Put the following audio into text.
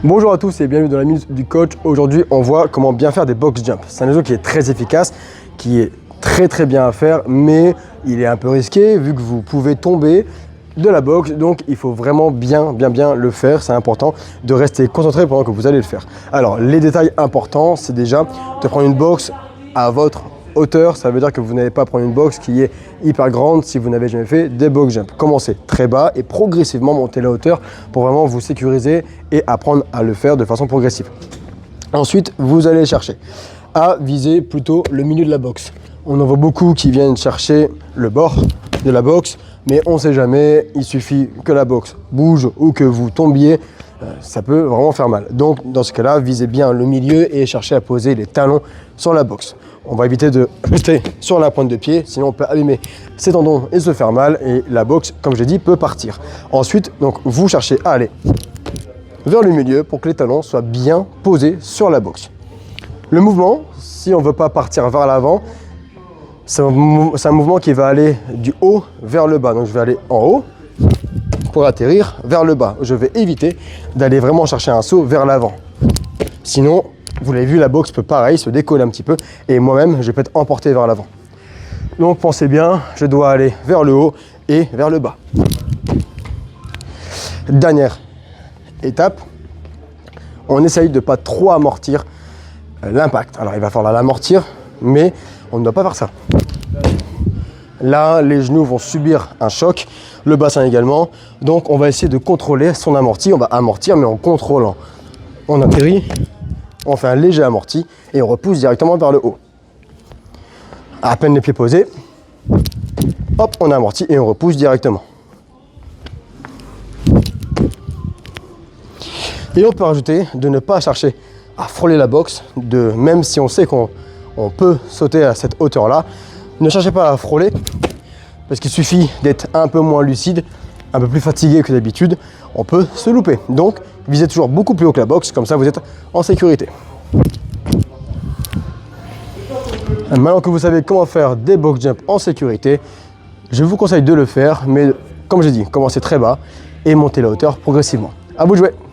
Bonjour à tous et bienvenue dans la minute du coach. Aujourd'hui, on voit comment bien faire des box jumps. C'est un jeu qui est très efficace, qui est très bien à faire, mais il est un peu risqué vu que vous pouvez tomber de la box. Donc, il faut vraiment bien le faire. C'est important de rester concentré pendant que vous allez le faire. Alors, les détails importants, c'est déjà de prendre une box à votre hauteur. Ça veut dire que vous n'allez pas prendre une box qui est hyper grande si vous n'avez jamais fait des box jumps. Commencez très bas et progressivement monter la hauteur pour vraiment vous sécuriser et apprendre à le faire de façon progressive. Ensuite, vous allez chercher à viser plutôt le milieu de la box. On en voit beaucoup qui viennent chercher le bord de la box, mais on ne sait jamais, il suffit que la box bouge ou que vous tombiez, ça peut vraiment faire mal. Donc dans ce cas-là, visez bien le milieu et cherchez à poser les talons sur la box. On va éviter de rester sur la pointe de pied, sinon on peut abîmer ses tendons et se faire mal et la box, comme j'ai dit, peut partir. Ensuite, donc, vous cherchez à aller vers le milieu pour que les talons soient bien posés sur la box. Le mouvement, si on ne veut pas partir vers l'avant, c'est un mouvement qui va aller du haut vers le bas. Donc je vais aller en haut pour atterrir vers le bas. Je vais éviter d'aller vraiment chercher un saut vers l'avant. Sinon, vous l'avez vu, la box peut pareil se décoller un petit peu et moi-même, je peux être emporté vers l'avant. Donc pensez bien, je dois aller vers le haut et vers le bas. Dernière étape, on essaye de ne pas trop amortir l'impact. Alors il va falloir l'amortir, mais on ne doit pas faire ça. Là, les genoux vont subir un choc, le bassin également. Donc on va essayer de contrôler son amorti. On va amortir, mais en contrôlant. On atterrit, on fait un léger amorti et on repousse directement vers le haut. À peine les pieds posés, hop, on amortit et on repousse directement. Et on peut rajouter de ne pas chercher à frôler la box, même si on sait qu'on peut sauter à cette hauteur-là. Ne cherchez pas à frôler, parce qu'il suffit d'être un peu moins lucide, un peu plus fatigué que d'habitude, on peut se louper. Donc, visez toujours beaucoup plus haut que la box, comme ça vous êtes en sécurité. Maintenant que vous savez comment faire des box jumps en sécurité, je vous conseille de le faire, mais comme j'ai dit, commencez très bas et montez la hauteur progressivement. À vous de jouer!